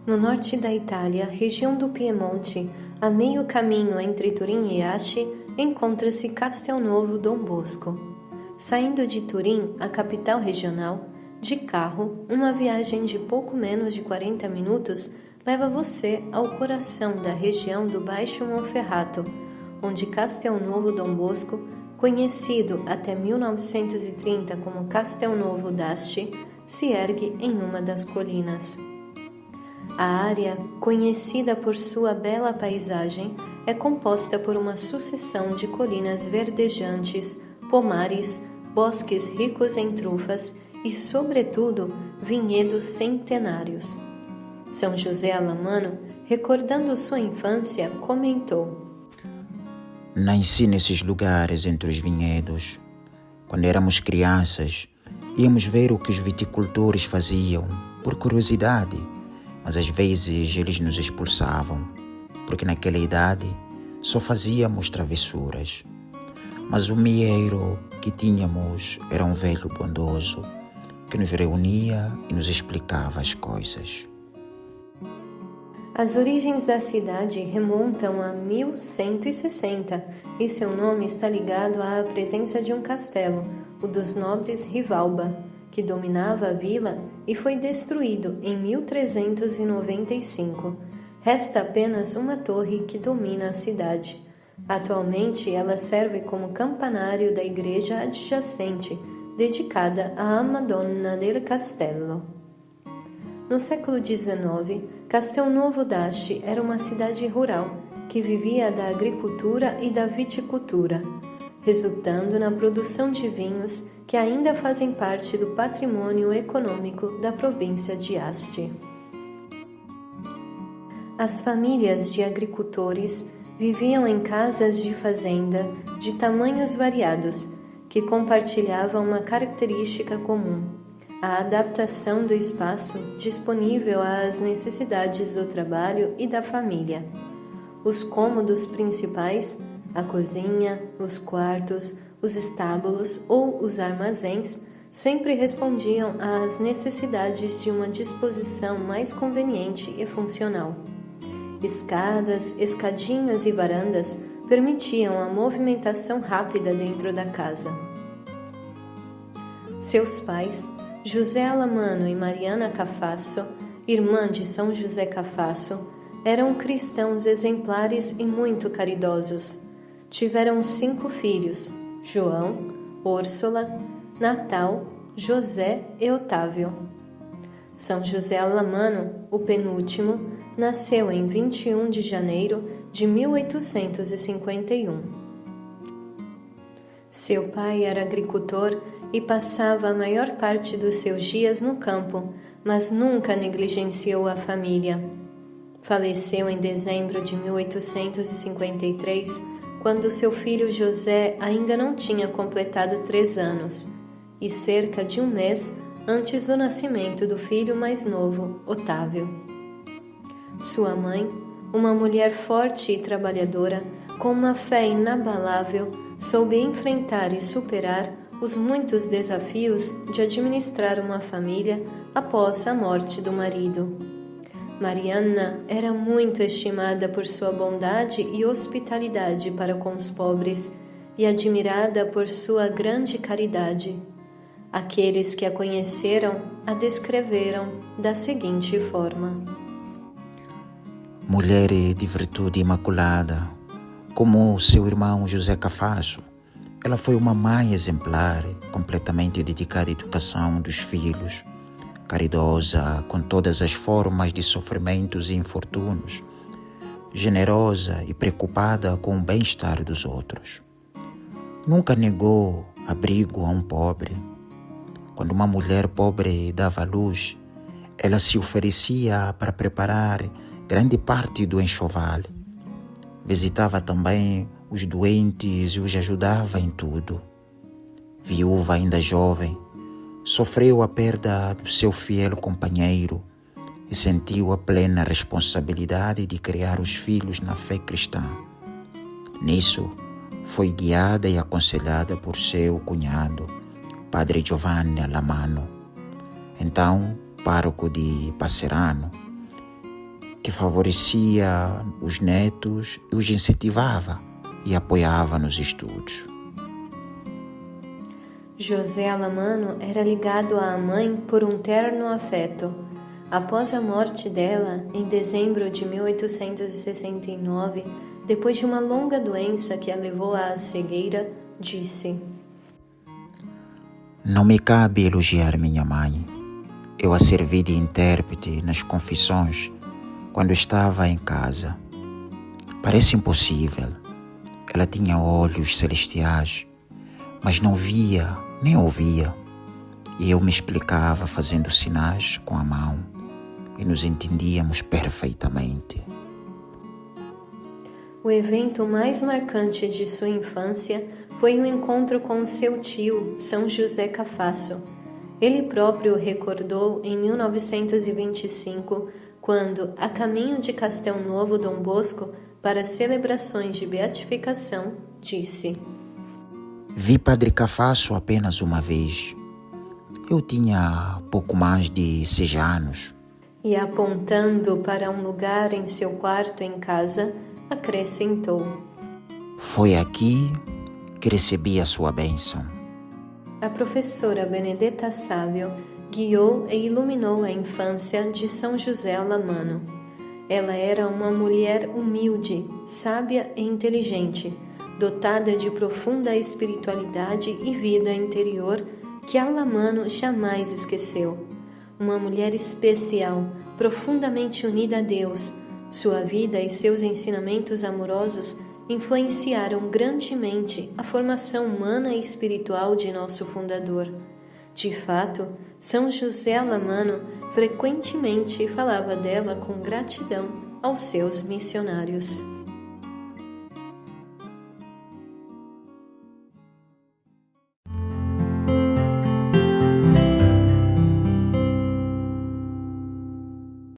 No norte da Itália, região do Piemonte, a meio caminho entre Turim e Asti, encontra-se Castelnuovo Dom Bosco. Saindo de Turim, a capital regional, de carro, uma viagem de pouco menos de 40 minutos leva você ao coração da região do Baixo Monferrato, onde Castelnuovo Dom Bosco, conhecido até 1930 como Castelnuovo d'Asti, se ergue em uma das colinas. A área, conhecida por sua bela paisagem, é composta por uma sucessão de colinas verdejantes, pomares, bosques ricos em trufas e, sobretudo, vinhedos centenários. São José Alamano, recordando sua infância, comentou: Nasci nesses lugares entre os vinhedos. Quando éramos crianças, íamos ver o que os viticultores faziam, por curiosidade, mas às vezes eles nos expulsavam, porque naquela idade só fazíamos travessuras. Mas o mieiro que tínhamos era um velho bondoso, que nos reunia e nos explicava as coisas. As origens da cidade remontam a 1160 e seu nome está ligado à presença de um castelo, o dos nobres Rivalba, que dominava a vila e foi destruído em 1395. Resta apenas uma torre que domina a cidade. Atualmente ela serve como campanário da igreja adjacente, dedicada à Madonna del Castello. No século XIX, Castelnuovo d'Asti era uma cidade rural que vivia da agricultura e da viticultura, resultando na produção de vinhos que ainda fazem parte do patrimônio econômico da província de Asti. As famílias de agricultores viviam em casas de fazenda de tamanhos variados, que compartilhavam uma característica comum: a adaptação do espaço disponível às necessidades do trabalho e da família. Os cômodos principais, a cozinha, os quartos, os estábulos ou os armazéns, sempre respondiam às necessidades de uma disposição mais conveniente e funcional. Escadas, escadinhas e varandas permitiam a movimentação rápida dentro da casa. Seus pais, José Alamano e Mariana Cafasso, irmã de São José Cafasso, eram cristãos exemplares e muito caridosos. Tiveram 5 filhos: João, Úrsula, Natal, José e Otávio. São José Alamano, o penúltimo, nasceu em 21 de janeiro de 1851. Seu pai era agricultor e passava a maior parte dos seus dias no campo, mas nunca negligenciou a família. Faleceu em dezembro de 1853, quando seu filho José ainda não tinha completado 3 anos, e cerca de um mês antes do nascimento do filho mais novo, Otávio. Sua mãe, uma mulher forte e trabalhadora, com uma fé inabalável, soube enfrentar e superar os muitos desafios de administrar uma família após a morte do marido. Mariana era muito estimada por sua bondade e hospitalidade para com os pobres e admirada por sua grande caridade. Aqueles que a conheceram a descreveram da seguinte forma: Mulher de virtude imaculada, como seu irmão José Cafasso, ela foi uma mãe exemplar, completamente dedicada à educação dos filhos, caridosa com todas as formas de sofrimentos e infortúnios, generosa e preocupada com o bem-estar dos outros. Nunca negou abrigo a um pobre. Quando uma mulher pobre dava à luz, ela se oferecia para preparar grande parte do enxoval. Visitava também os doentes e os ajudava em tudo. Viúva ainda jovem, sofreu a perda do seu fiel companheiro e sentiu a plena responsabilidade de criar os filhos na fé cristã. Nisso, foi guiada e aconselhada por seu cunhado, Padre Giovanni Alamano, então pároco de Passerano, que favorecia os netos e os incentivava e apoiava nos estudos. José Alamano era ligado à mãe por um terno afeto. Após a morte dela, em dezembro de 1869, depois de uma longa doença que a levou à cegueira, disse: Não me cabe elogiar minha mãe. Eu a servi de intérprete nas confissões quando estava em casa. Parece impossível. Ela tinha olhos celestiais, mas não via nem ouvia. E eu me explicava fazendo sinais com a mão e nos entendíamos perfeitamente. O evento mais marcante de sua infância foi o encontro com seu tio, São José Cafasso. Ele próprio recordou em 1925, quando, a caminho de Castel Novo Dom Bosco, para celebrações de beatificação, disse: Vi Padre Cafasso apenas uma vez. Eu tinha pouco mais de 6 anos. E apontando para um lugar em seu quarto em casa, acrescentou: Foi aqui que recebi a sua bênção. A professora Benedetta Sávio guiou e iluminou a infância de São José Alamano. Ela era uma mulher humilde, sábia e inteligente, dotada de profunda espiritualidade e vida interior que Alamano jamais esqueceu. Uma mulher especial, profundamente unida a Deus. Sua vida e seus ensinamentos amorosos influenciaram grandemente a formação humana e espiritual de nosso fundador. De fato, São José Alamano frequentemente falava dela com gratidão aos seus missionários.